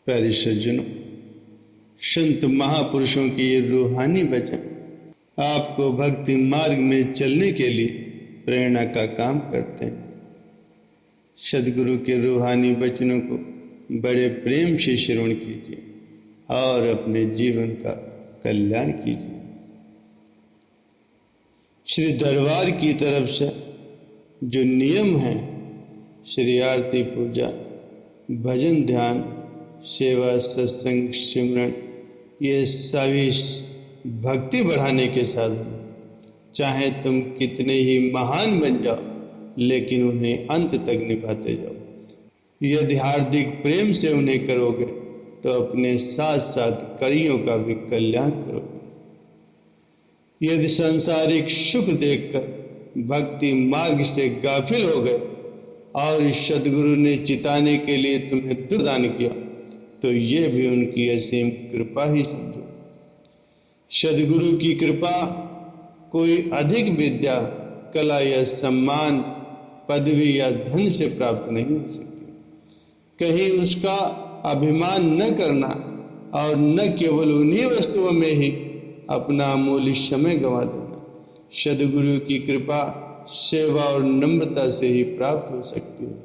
प्यारे सज्जनों, संत महापुरुषों के ये रूहानी वचन आपको भक्ति मार्ग में चलने के लिए प्रेरणा का काम करते हैं। सदगुरु के रूहानी वचनों को बड़े प्रेम से श्रवण कीजिए और अपने जीवन का कल्याण कीजिए। श्री दरबार की तरफ से जो नियम है, श्री आरती पूजा, भजन ध्यान, सेवा, सत्संग, सिमरन, ये सभी भक्ति बढ़ाने के साधन। चाहे तुम कितने ही महान बन जाओ, लेकिन उन्हें अंत तक निभाते जाओ। यदि हार्दिक प्रेम से उन्हें करोगे तो अपने साथ साथ कड़ियों का भी कल्याण करोगे। यदि सांसारिक सुख देखकर भक्ति मार्ग से गाफिल हो गए और सदगुरु ने चिताने के लिए तुम्हें दुर्दान किया, तो ये भी उनकी असीम कृपा ही समझो। सदगुरु की कृपा कोई अधिक विद्या, कला या सम्मान, पदवी या धन से प्राप्त नहीं हो सकती। कहीं उसका अभिमान न करना और न केवल उन्हीं वस्तुओं में ही अपना अमूल्य समय गंवा देना। सदगुरु की कृपा सेवा और नम्रता से ही प्राप्त हो सकती है।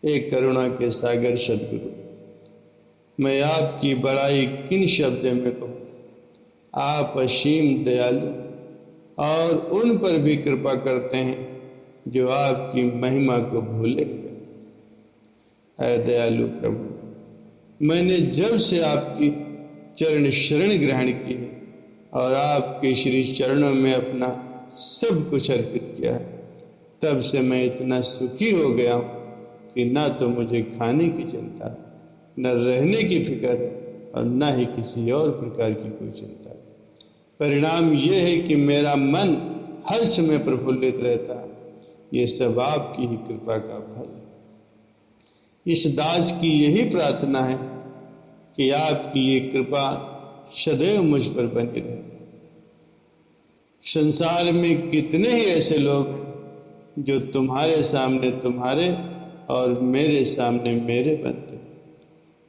एक करुणा के सागर सदगुरु, मैं आपकी बड़ाई किन शब्दों में कहूँ। आप असीम दयालु और उन पर भी कृपा करते हैं जो आपकी महिमा को भूले हुए। ऐ दयालु प्रभु, मैंने जब से आपकी चरण शरण ग्रहण की है और आपके श्री चरणों में अपना सब कुछ अर्पित किया है, तब से मैं इतना सुखी हो गया हूँ कि ना तो मुझे खाने की चिंता है, न रहने की फिक्र है और न ही किसी और प्रकार की कोई चिंता है। परिणाम ये है कि मेरा मन हर समय प्रफुल्लित रहता है। ये सब आपकी ही कृपा का फल है। इस दास की यही प्रार्थना है कि आपकी ये कृपा सदैव मुझ पर बनी रहे। संसार में कितने ही ऐसे लोग हैं जो तुम्हारे सामने तुम्हारे और मेरे सामने मेरे बनते।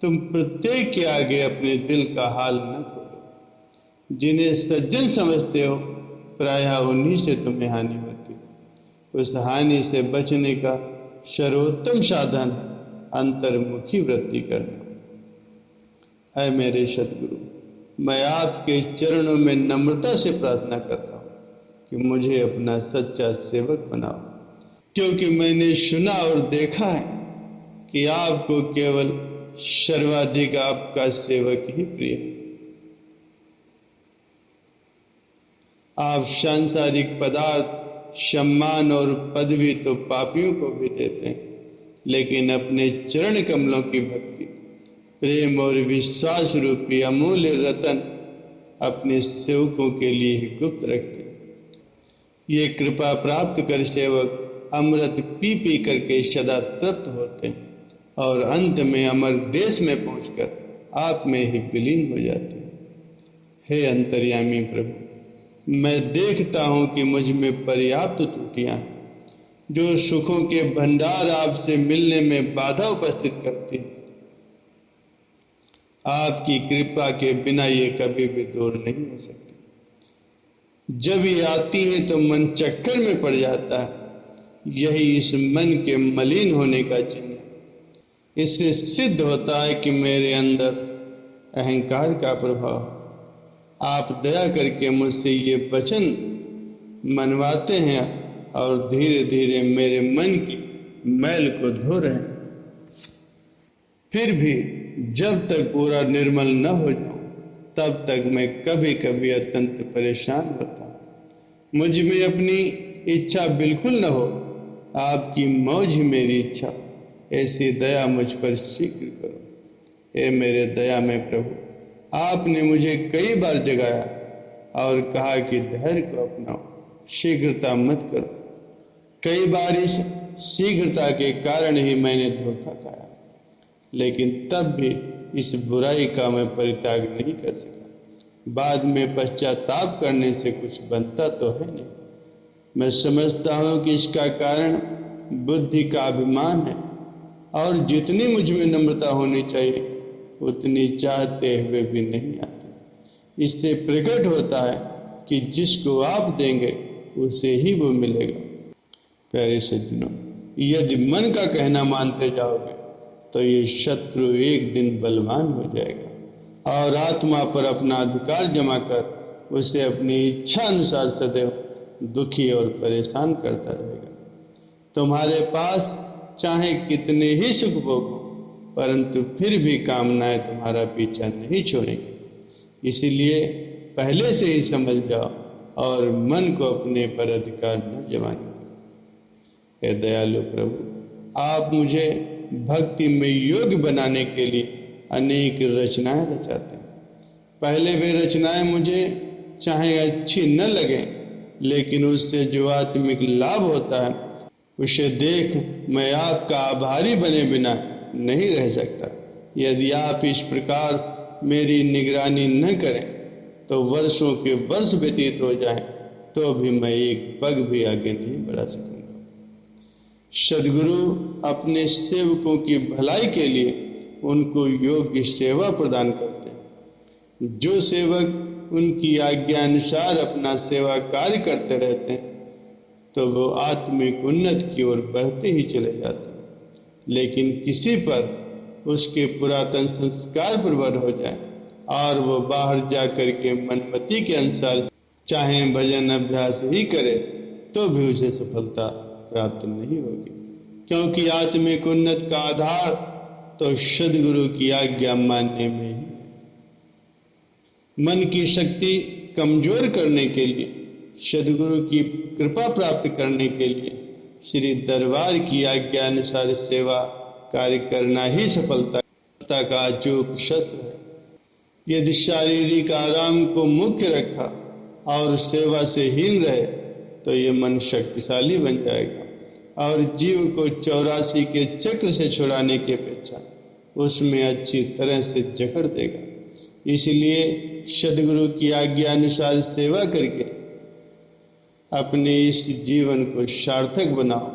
तुम प्रत्येक के आगे अपने दिल का हाल न खोलो। जिन्हें सज्जन समझते हो, प्रायः उन्हीं से तुम्हें हानि होती। उस हानि से बचने का सर्वोत्तम साधन है अंतर्मुखी वृत्ति करना। ऐ मेरे सदगुरु, मैं आपके चरणों में नम्रता से प्रार्थना करता हूँ कि मुझे अपना सच्चा सेवक बनाओ, क्योंकि मैंने सुना और देखा है कि आपको केवल सर्वाधिक आपका सेवक ही प्रिय है। आप सांसारिक पदार्थ, सम्मान और पदवी तो पापियों को भी देते हैं, लेकिन अपने चरण कमलों की भक्ति, प्रेम और विश्वास रूपी अमूल्य रतन अपने सेवकों के लिए ही गुप्त रखते हैं। ये कृपा प्राप्त कर सेवक अमृत पी पी करके सदा तृप्त होते हैं और अंत में अमर देश में पहुंचकर आप में ही विलीन हो जाते हैं। हे अंतर्यामी प्रभु, मैं देखता हूँ कि मुझ में पर्याप्त त्रुटियाँ हैं जो सुखों के भंडार आपसे मिलने में बाधा उपस्थित करती हैं। आपकी कृपा के बिना ये कभी भी दूर नहीं हो सकती। जब ये आती है तो मन चक्कर में पड़ जाता है। यही इस मन के मलिन होने का चिन्ह है। इससे सिद्ध होता है कि मेरे अंदर अहंकार का प्रभाव है। आप दया करके मुझसे ये वचन मनवाते हैं और धीरे धीरे मेरे मन की मैल को धो रहे हैं। फिर भी जब तक पूरा निर्मल न हो जाऊं, तब तक मैं कभी कभी अत्यंत परेशान होता हूं। मुझ में अपनी इच्छा बिल्कुल न हो, आपकी मौज ही मेरी इच्छा। ऐसी दया मुझ पर शीघ्र करो। हे मेरे दया में प्रभु, आपने मुझे कई बार जगाया और कहा कि धैर्य को अपनाओ, शीघ्रता मत करो। कई बार इस शीघ्रता के कारण ही मैंने धोखा खाया, लेकिन तब भी इस बुराई का मैं परित्याग नहीं कर सका। बाद में पश्चाताप करने से कुछ बनता तो है नहीं। मैं समझता हूँ कि इसका कारण बुद्धि का अभिमान है और जितनी मुझ में नम्रता होनी चाहिए उतनी चाहते हुए भी नहीं आती। इससे प्रकट होता है कि जिसको आप देंगे उसे ही वो मिलेगा। प्यारे सज्जनों, यदि मन का कहना मानते जाओगे तो ये शत्रु एक दिन बलवान हो जाएगा और आत्मा पर अपना अधिकार जमा कर उसे अपनी इच्छा अनुसार सदैव दुखी और परेशान करता रहेगा। तुम्हारे पास चाहे कितने ही सुख भोग हो, परंतु फिर भी कामनाएं तुम्हारा पीछा नहीं छोड़ेंगी। इसीलिए पहले से ही समझ जाओ और मन को अपने पर अधिकार न जमाने। हे दयालु प्रभु, आप मुझे भक्ति में योग्य बनाने के लिए अनेक रचनाएं रचाते हैं। पहले वे रचनाएं मुझे चाहे अच्छी न लगे, लेकिन उससे जो आत्मिक लाभ होता है उसे देख मैं आपका आभारी बने बिना नहीं रह सकता। यदि आप इस प्रकार मेरी निगरानी न करें तो वर्षों के वर्ष व्यतीत हो जाएं तो भी मैं एक पग भी आगे नहीं बढ़ा सकूंगा। सद्गुरु अपने सेवकों की भलाई के लिए उनको योग्य सेवा प्रदान करते हैं। जो सेवक उनकी आज्ञा अनुसार अपना सेवा कार्य करते रहते हैं तो वो आत्मिक उन्नति की ओर बढ़ते ही चले जाते हैं। लेकिन किसी पर उसके पुरातन संस्कार प्रबल हो जाए और वो बाहर जाकर के मनमति के अनुसार चाहे भजन अभ्यास ही करे तो भी उसे सफलता प्राप्त नहीं होगी, क्योंकि आत्मिक उन्नति का आधार तो सद्गुरु की आज्ञा मानने में ही। मन की शक्ति कमजोर करने के लिए, सद्गुरु की कृपा प्राप्त करने के लिए श्री दरबार की आज्ञा अनुसार सेवा कार्य करना ही सफलता का अचूक शस्त्र है। यदि शारीरिक आराम को मुख्य रखा और सेवा से हीन रहे तो ये मन शक्तिशाली बन जाएगा और जीव को 84 के चक्र से छुड़ाने की अपेक्षा उसमें अच्छी तरह से जकड़ देगा। इसलिए सद्गुरु की आज्ञा अनुसार सेवा करके अपने इस जीवन को सार्थक बनाओ